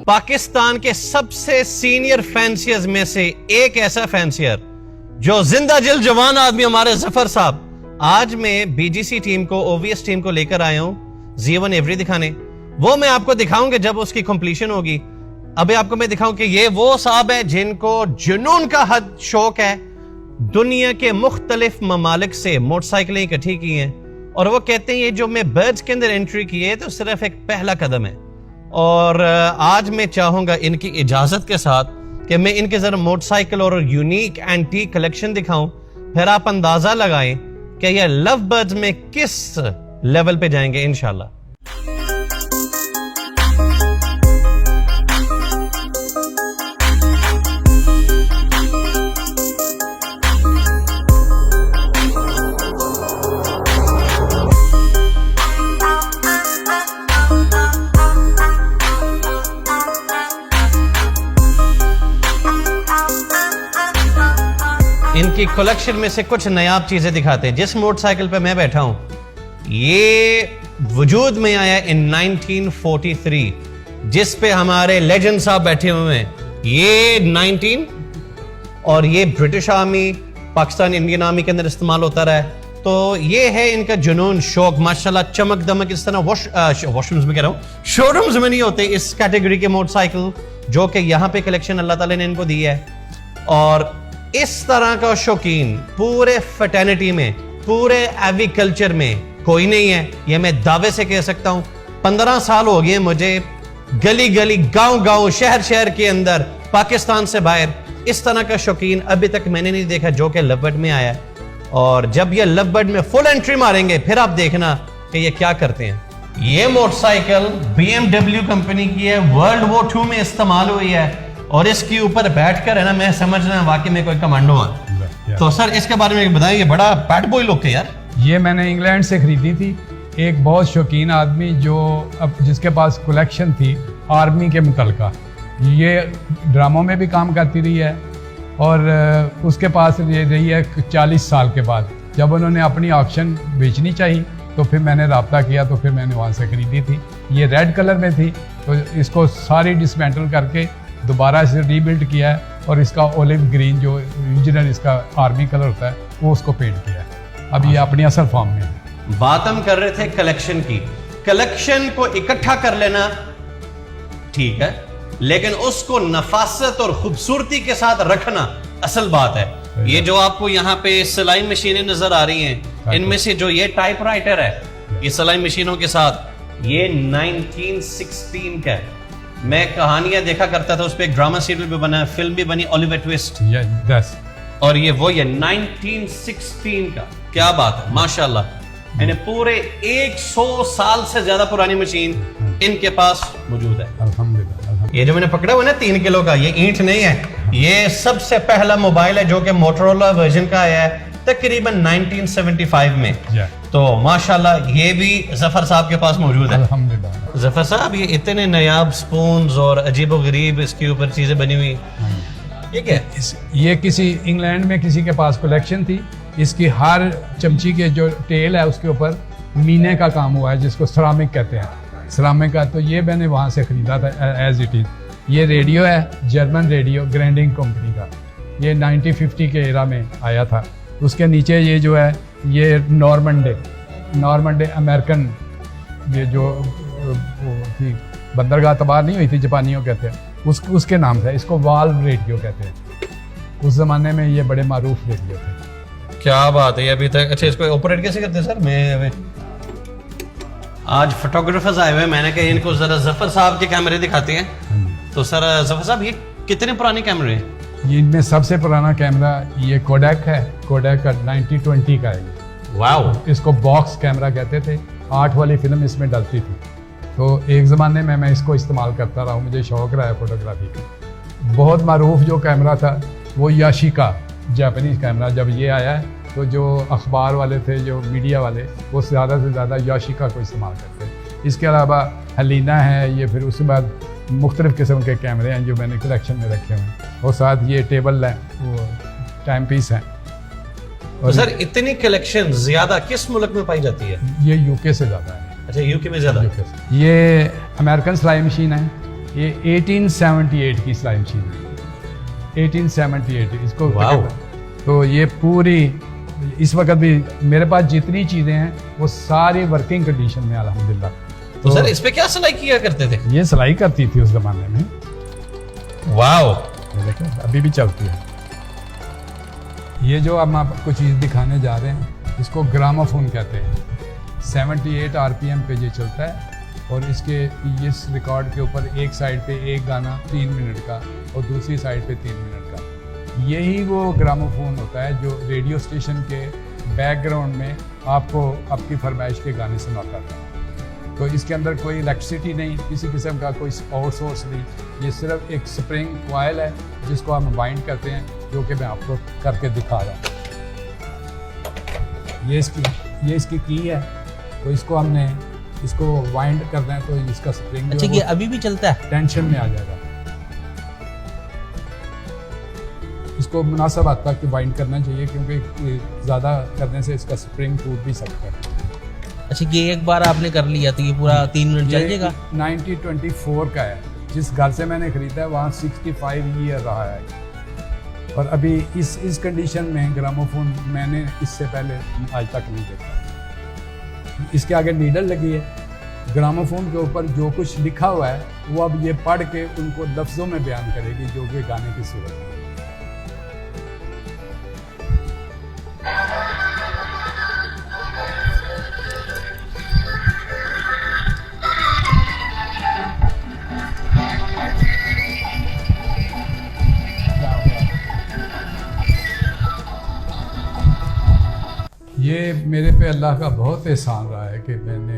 पाकिस्तान के सबसे senior fanciers में से एक ऐसा फैंसियर जो जिंदा जिल जवान आदमी हमारे जफर साहब, आज मैं बीजीसी टीम को, ओवीएस टीम को लेकर आया हूं Z1 एवरी दिखाने। वो मैं आपको दिखाऊंगा जब उसकी कंप्लीशन होगी। अभी आपको मैं दिखाऊं कि ये वो साहब है जिनको जुनून का हद शौक है। दुनिया के मुख्तलिफ ममालिक से मोटरसाइकिलें इकट्ठी की हैं और वो कहते हैं ये जो मैं बर्ड्स के अंदर एंट्री की है तो सिर्फ एक पहला कदम है। और आज मैं चाहूंगा इनकी इजाजत के साथ कि मैं इनके जरा मोटरसाइकिल और यूनिक एंटीक कलेक्शन दिखाऊं, फिर आप अंदाजा लगाएं कि ये लव बर्ड्स में किस लेवल पे जाएंगे इंशाल्लाह। इनकी कलेक्शन में से कुछ नायाब चीजें दिखाते हैं। जिस मोटरसाइकिल पे मैं बैठा हूं ये वजूद में आया इन 1943, जिस पे हमारे लेजेंड साहब बैठे हुए हैं। ये 19 और ये British army, Pakistan Indian army के अंदर इस्तेमाल होता रहा है। तो ये है इनका जुनून, शौक, माशाल्लाह, चमक दमक। इस तरह वॉशरूम्स में कह रहा हूं, शोरूम्स में नहीं होते इस कैटेगरी के मोटरसाइकिल, जो कि यहाँ पे कलेक्शन अल्लाह ताला ने इनको दी है। और इस तरह का शौकीन पूरे फ्रेटर्निटी में, पूरे एग्रीकल्चर में कोई नहीं है, यह मैं दावे से कह सकता हूं। 15 साल हो गए मुझे गली गली, गांव गांव, शहर शहर के अंदर, पाकिस्तान से बाहर इस तरह का शौकीन अभी तक मैंने नहीं देखा जो कि लव बर्ड में आया है। और जब ये लव बर्ड में फुल एंट्री मारेंगे फिर आप देखना कि ये क्या करते हैं। ये मोटरसाइकिल BMW कंपनी की है, वर्ल्ड वॉर 2 में इस्तेमाल हुई है और इसके ऊपर बैठकर है ना, मैं समझ रहा हूं वाकई में कोई कमांडो है। तो सर इसके बारे में बताइए, बड़ा पैट बॉय लुक है यार। ये मैंने इंग्लैंड से खरीदी थी। एक बहुत शौकीन आदमी जो अब जिसके पास कलेक्शन थी आर्मी के मुतलका, ये ड्रामों में भी काम करती रही है और उसके पास ये रही है 40 साल के बाद। जब उन्होंने अपनी ऑक्शन बेचनी चाहिए तो फिर मैंने रब्ता किया, तो फिर मैंने वहाँ से खरीदी थी। ये रेड कलर में थी तो इसको सारी डिसमेंटल करके दोबारा इसे रीबिल्ड किया है और इसका ओलिव ग्रीन जो ओरिजिनल इसका आर्मी कलर होता है वो उसको पेंट किया है। अब ये अपनी असल फॉर्म में है। बात हम कर रहे थे कलेक्शन की। कलेक्शन को इकट्ठा कर लेना ठीक है, लेकिन उसको नफासत और खूबसूरती के साथ रखना असल बात है। ये जो आपको यहाँ पे सिलाई मशीनें नजर आ रही हैं, इनमें से जो ये टाइपराइटर है, ये सिलाई मशीनों के साथ, ये 1916 का है। मैं कहानियां देखा करता था, उस पर एक ड्रामा सीरियल भी बना, फिल्म भी बनी, ओलिवर ट्विस्ट। और ये वो 1916 का, क्या बात है माशाल्लाह। इन्हें पूरे 100 साल से ज्यादा पुरानी मशीन इनके पास मौजूद है। अल्हम्दुलिल्लाह। ये जो मैंने पकड़ा हुआ ना 3 किलो का, ये ईंट नहीं है, ये सबसे पहला मोबाइल है जो कि मोटोरोला वर्जन का आया है तकरीबन 1975 में। तो माशाल्लाह ये भी जफर साहब के पास मौजूद है। अल्हम्दुलिल्लाह। जफर साहब ये इतने नायाब स्पून्स और अजीबोगरीब इसके ऊपर चीजें बनी हुई, ठीक है। ये किसी इंग्लैंड में किसी के पास कलेक्शन थी। इसकी हर चमची के जो टेल है उसके ऊपर मीने का काम हुआ है, जिसको सरामिक कहते हैं, सरामिक का। तो ये मैंने वहाँ से खरीदा था एज इट इज। ये रेडियो है, जर्मन रेडियो, ग्रैंडिंग कंपनी का। ये 1950 के एरा में आया था। उसके नीचे ये जो है ये नॉर्मन डे अमेरिकन, ये जो थी बंदरगाह तबाह नहीं हुई थी जापानियों कहते हैं, उसके नाम था। इसको वाल्व रेडियो कहते हैं। उस जमाने में ये बड़े मारूफ रेडियो थे। क्या बात है अभी तक। अच्छा, इसको ऑपरेट कैसे करते हैं सर? मैं आज फोटोग्राफर्स आए हुए, मैंने कहा इनको जरा जफर साहब के कैमरे दिखाते हैं। तो सर जफर साहब ये कितने पुराने कैमरे हैं? इनमें सबसे पुराना कैमरा ये कोडैक है। कोडैक का 1920 का है। वाओ। इसको बॉक्स कैमरा कहते थे। 8 वाली फिल्म इसमें डलती थी। तो एक ज़माने में मैं इसको इस्तेमाल करता रहा हूँ, मुझे शौक़ रहा है फोटोग्राफी का। बहुत मारूफ जो कैमरा था वो याशिका, जापानीज़ कैमरा। जब ये आया है तो जो अखबार वाले थे, जो मीडिया वाले, वो ज़्यादा से ज़्यादा याशिका को इस्तेमाल करते हैं। इसके अलावा हलीना है ये, फिर उसके बाद मुख्तलिफ़ किस्म के कैमरे हैं जो मैंने कलेक्शन में रखे हुए हैं। और साथ ये टेबल है, वो टाइम पीस हैं। और सर इतनी कलेक्शन ज़्यादा किस मुल्क में पाई जाती है? ये यूके से ज़्यादा है। अच्छा, यूके में ज़्यादा। ये अमेरिकन सिलाई मशीन है। ये 1878 की सिलाई मशीन है, 1878 इसको। वाओ। तो ये पूरी इस वक्त भी मेरे पास जितनी चीज़ें हैं वो सारी वर्किंग कंडीशन में अल्हम्दुलिल्लाह। तो सर इस पे क्या सिलाई किया करते थे? ये सिलाई करती थी उस ज़माने में। वाओ। ये देखो अभी भी चलती है। ये जो हम आपको चीज़ दिखाने जा रहे हैं इसको ग्रामोफोन कहते हैं। 78 आरपीएम पे ये चलता है और इसके इस रिकॉर्ड के ऊपर एक साइड पे एक गाना 3 मिनट का और दूसरी साइड पे 3 मिनट का। यही वो ग्रामोफोन होता है जो रेडियो स्टेशन के बैकग्राउंड में आपको आपकी फरमाइश के गाने सुनाता था। तो इसके अंदर कोई इलेक्ट्रिसिटी नहीं, किसी किस्म का कोई पावर सोर्स नहीं, ये सिर्फ एक स्प्रिंग कॉइल है जिसको हम वाइंड करते हैं, जो कि मैं आपको करके दिखा रहा हूँ। ये इसकी की है, तो इसको हमने इसको वाइंड करना है तो इसका स्प्रिंग अच्छा ये अभी भी चलता है? टेंशन में आ जाएगा। इसको मुनासिब हद तक वाइंड करना चाहिए क्योंकि ज़्यादा करने से इसका स्प्रिंग टूट भी सकता है। अच्छा ये एक बार आपने कर लिया तो ये पूरा 3 मिनट चल जाएगा? 1924 का है। जिस घर से मैंने ख़रीदा है वहाँ 65 ईयर रहा है और अभी इस कंडीशन में ग्रामोफोन मैंने इससे पहले आज तक नहीं देखा। इसके आगे नीडल लगी है। ग्रामोफोन के ऊपर जो कुछ लिखा हुआ है वो अब ये पढ़ के उनको लफ्ज़ों में बयान करेगी जो कि गाने की सूरत में। ये मेरे पे अल्लाह का बहुत एहसान रहा है कि मैंने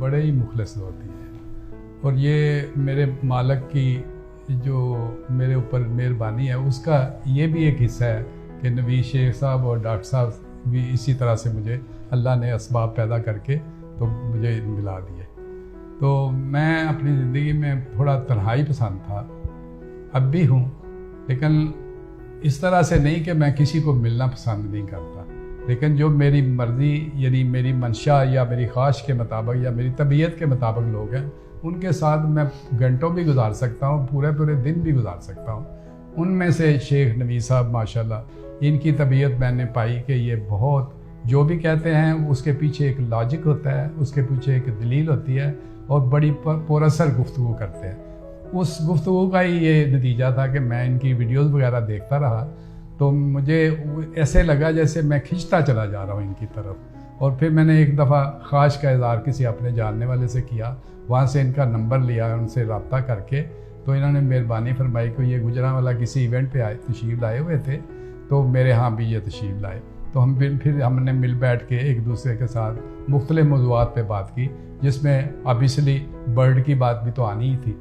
बड़े ही मुखलिस दोस्त दिए हैं। और ये मेरे मालिक की जो मेरे ऊपर मेहरबानी है उसका ये भी एक हिस्सा है कि नवीद शेख साहब और डॉक्टर साहब भी इसी तरह से मुझे अल्लाह ने असबाब पैदा करके तो मुझे मिला दिए। तो मैं अपनी ज़िंदगी में थोड़ा तन्हाई पसंद था, अब भी हूँ, लेकिन इस तरह से नहीं कि मैं किसी को मिलना पसंद नहीं करता, लेकिन जो मेरी मर्ज़ी यानी मेरी मंशा या मेरी ख्वाहिश के मुताबिक या मेरी तबीयत के मुताबिक लोग हैं उनके साथ मैं घंटों भी गुजार सकता हूँ, पूरे पूरे दिन भी गुजार सकता हूँ। उनमें से शेख नवीद साहब माशाल्लाह, इनकी तबीयत मैंने पाई कि ये बहुत जो भी कहते हैं उसके पीछे एक लॉजिक होता है, उसके पीछे एक दलील होती है और बड़ी पुरअसर गुफ्तगू करते हैं। उस गुफ्तगू का ही ये नतीजा था कि मैं इनकी वीडियोस वगैरह देखता रहा तो मुझे ऐसे लगा जैसे मैं खिंचता चला जा रहा हूँ इनकी तरफ। और फिर मैंने एक दफ़ा ख्वाहिश का इज़हार किसी अपने जानने वाले से किया, वहाँ से इनका नंबर लिया, उनसे रब्ता करके तो इन्होंने मेहरबानी फरमाई कि ये गुजरांवाला किसी इवेंट पे आए तशरीफ़ लाए हुए थे तो मेरे यहाँ भी ये तशरीफ़ लाए। तो हम फिर हमने मिल बैठ के एक दूसरे के साथ मुख्तलिफ मौज़ूआत पे बात की, जिसमें ऑब्वियसली बर्ड की बात भी तो आनी ही थी।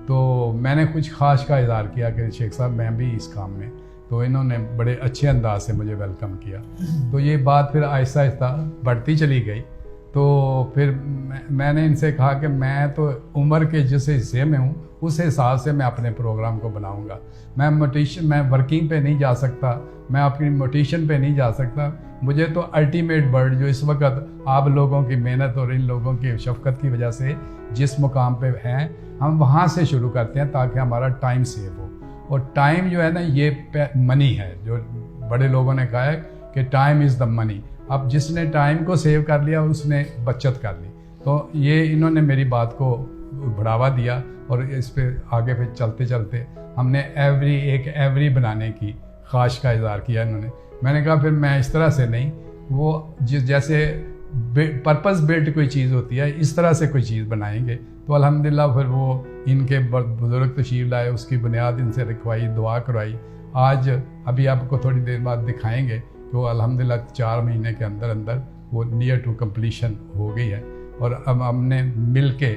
तो मैंने कुछ ख्वाहिश का इज़हार किया कि शेख साहब मैं भी इस काम में, तो इन्होंने बड़े अच्छे अंदाज से मुझे वेलकम किया। तो ये बात फिर आहिस्ता आहिस्ता बढ़ती चली गई। तो फिर मैंने इनसे कहा कि मैं तो उम्र के जिस हिस्से में हूँ उस हिसाब से मैं अपने प्रोग्राम को बनाऊँगा। मैं वर्किंग पे नहीं जा सकता, मैं अपनी मोटिवेशन पे नहीं जा सकता। मुझे तो अल्टीमेट बर्ड जो इस वक्त आप लोगों की मेहनत और इन लोगों की शफकत की वजह से जिस मुकाम पे हैं हम वहाँ से शुरू करते हैं ताकि हमारा टाइम सेव हो। और टाइम जो है ना ये मनी है, जो बड़े लोगों ने कहा है कि टाइम इज़ द मनी। अब जिसने टाइम को सेव कर लिया उसने बचत कर ली। तो ये इन्होंने मेरी बात को बढ़ावा दिया और इस पे आगे फिर चलते चलते हमने एवरी बनाने की ख्वाहिश का इज़हार किया इन्होंने। मैंने कहा फिर मैं इस तरह से नहीं, वो जैसे पर्पस बिल्ट कोई चीज़ होती है इस तरह से कोई चीज़ बनाएंगे। तो अल्हम्दुलिल्लाह फिर वो इनके बुज़ुर्ग तशरीफ़ लाए, उसकी बुनियाद इनसे रखवाई, दुआ करवाई। आज अभी आपको थोड़ी देर बाद दिखाएंगे कि वो अल्हम्दुलिल्लाह 4 महीने के अंदर अंदर वो नियर टू कंप्लीशन हो गई है। और अब हमने मिल के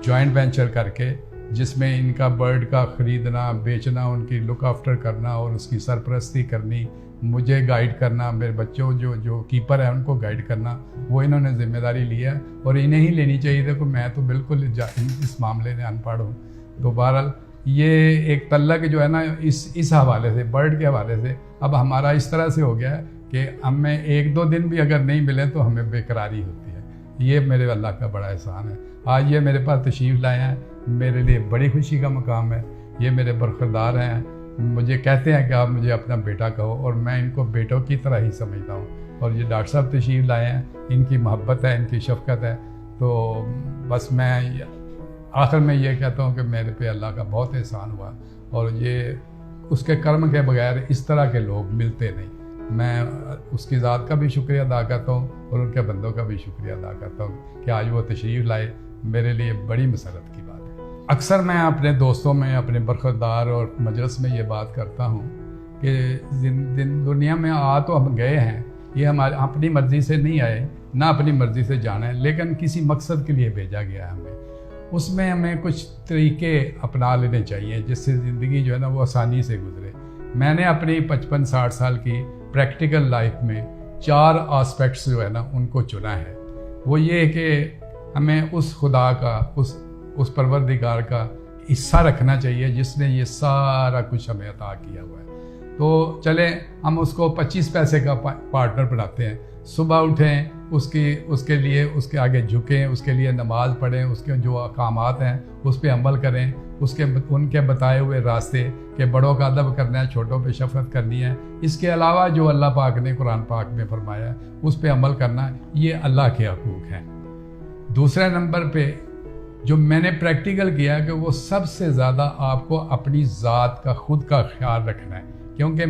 जॉइंट वेंचर करके जिसमें इनका बर्ड का ख़रीदना, बेचना, उनकी लुक आफ्टर करना और उसकी सरपरस्ती करनी, मुझे गाइड करना, मेरे बच्चों जो कीपर है उनको गाइड करना, वो इन्होंने जिम्मेदारी ली है। और इन्हें ही लेनी चाहिए थी, मैं तो बिल्कुल इस मामले में अनपढ़ हूँ। तो बहरहाल ये एक तल्लक जो है ना इस हवाले से, बर्ड के हवाले से अब हमारा इस तरह से हो गया है कि हमें 1-2 दिन भी अगर नहीं मिले तो हमें बेकरारी होती है। ये मेरे अल्लाह का बड़ा एहसान है। आज ये मेरे पास तशरीफ़ लाए हैं, मेरे लिए बड़ी खुशी का मकाम है। ये मेरे बरखुरदार हैं, मुझे कहते हैं कि आप मुझे अपना बेटा कहो, और मैं इनको बेटों की तरह ही समझता हूँ। और ये डॉक्टर साहब तशरीफ़ लाए हैं, इनकी मोहब्बत है, इनकी शफ़क़त है। तो बस मैं आखिर में ये कहता हूँ कि मेरे पे अल्लाह का बहुत एहसान हुआ, और ये उसके कर्म के बगैर इस तरह के लोग मिलते नहीं। मैं उसकी ज़ात का भी शुक्रिया अदा करता हूँ और उनके बंदों का भी शुक्रिया अदा करता हूँ कि आज वो तशरीफ़ लाए, मेरे लिए बड़ी मसरत की बात है। अक्सर मैं अपने दोस्तों में, अपने बरखुरदार और मजलिस में ये बात करता हूँ कि दुनिया में आ तो हम गए हैं, ये हमारे अपनी मर्ज़ी से नहीं आए, ना अपनी मर्ज़ी से जाना है, लेकिन किसी मकसद के लिए भेजा गया है हमें। उसमें हमें कुछ तरीके अपना लेने चाहिए जिससे ज़िंदगी जो है ना वो आसानी से गुजरे। मैंने अपनी 55-60 साल की प्रैक्टिकल लाइफ में 4 आस्पेक्ट्स जो है ना उनको चुना है। वो ये है कि हमें उस खुदा का, उस परवरदिगार का हिस्सा रखना चाहिए जिसने ये सारा कुछ हमें अता किया हुआ है। तो चले हम उसको 25 पैसे का पार्टनर बनाते हैं। सुबह उठें, उसके लिए उसके आगे झुकें, उसके लिए नमाज पढ़ें, उसके जो अहकामात हैं उस पर अमल करें, उनके बताए हुए रास्ते के बड़ों का अदब करना है, छोटों पे शफकत करनी है। इसके अलावा जो अल्लाह पाक ने कुरान पाक में फरमाया है उस पर अमल करना है, ये अल्लाह के हकूक़ हैं। दूसरे नंबर पे जो मैंने प्रैक्टिकल किया कि वो सबसे ज़्यादा आपको अपनी ज़ात का, खुद का ख्याल रखना है, क्योंकि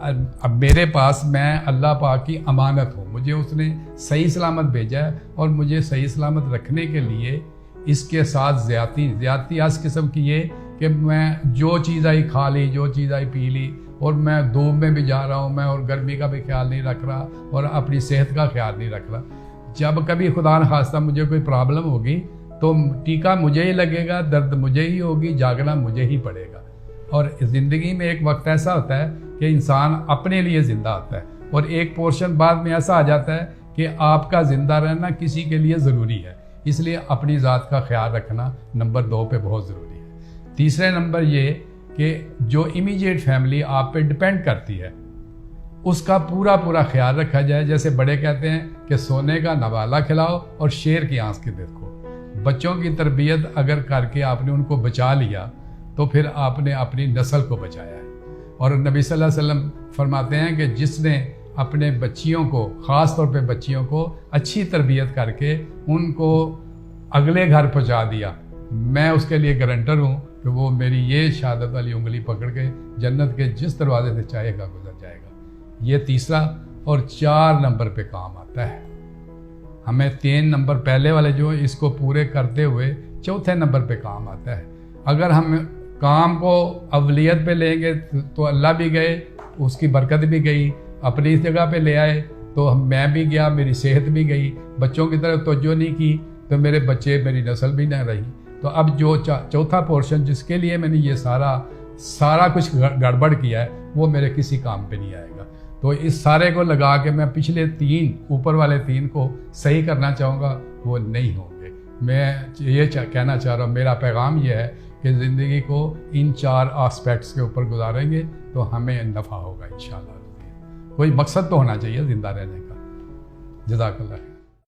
अब मेरे पास मैं अल्लाह पाक की अमानत हूँ। मुझे उसने सही सलामत भेजा है और मुझे सही सलामत रखने के लिए इसके साथ ज़्यादती इस किस्म की है कि मैं जो चीज़ आई खा ली, जो चीज़ आई पी ली, और मैं धूप में भी जा रहा हूँ मैं, और गर्मी का भी ख्याल नहीं रख रहा और अपनी सेहत का ख्याल नहीं रख रहा। जब कभी खुदा न खास्ता मुझे कोई प्रॉब्लम होगी तो टीका मुझे ही लगेगा, दर्द मुझे ही होगी, जागना मुझे ही पड़ेगा। और ज़िंदगी में एक वक्त ऐसा होता है कि इंसान अपने लिए ज़िंदा होता है, और एक पोर्शन बाद में ऐसा आ जाता है कि आपका ज़िंदा रहना किसी के लिए ज़रूरी है। इसलिए अपनी ज़ात का ख्याल रखना नंबर 2 पे बहुत ज़रूरी है। तीसरे नंबर ये कि जो इमीडिएट फैमिली आप पे डिपेंड करती है उसका पूरा ख्याल रखा जाए। जैसे बड़े कहते हैं कि सोने का नवाला खिलाओ और शेर की आंख के देखो। बच्चों की तरबियत अगर करके आपने उनको बचा लिया तो फिर आपने अपनी नस्ल को बचाया है। और नबी सल्लल्लाहु अलैहि वसल्लम फरमाते हैं कि जिसने अपने बच्चियों को, ख़ास तौर पे बच्चियों को अच्छी तरबियत करके उनको अगले घर पहुंचा दिया, मैं उसके लिए गारंटर हूँ कि वो मेरी ये शहादत वाली उंगली पकड़ के जन्नत के जिस दरवाजे से चाहेगा गुजर जाएगा। ये तीसरा और 4 नंबर पे काम आता है। हमें 3 नंबर पहले वाले जो इसको पूरे करते हुए चौथे नंबर पे काम आता है। अगर हम काम को अवलियत पे लेंगे तो अल्लाह भी गए, उसकी बरकत भी गई, अपनी इस जगह पे ले आए तो मैं भी गया, मेरी सेहत भी गई। बच्चों की तरफ तवज्जो नहीं की तो मेरे बच्चे, मेरी नस्ल भी ना रही। तो अब जो चौथा पोर्शन जिसके लिए मैंने ये सारा कुछ गड़बड़ किया है वो मेरे किसी काम पे नहीं आएगा। तो इस सारे को लगा के मैं पिछले 3 ऊपर वाले 3 को सही करना चाहूँगा, वो नहीं होंगे। मैं ये कहना चाह रहा हूँ, मेरा पैगाम ये है कि ज़िंदगी को इन 4 आस्पेक्ट्स के ऊपर गुजारेंगे तो हमें नफ़ा होगा इंशाअल्लाह। कोई मकसद तो होना चाहिए ज़िंदा रहने का। जज़ाकल्लाह।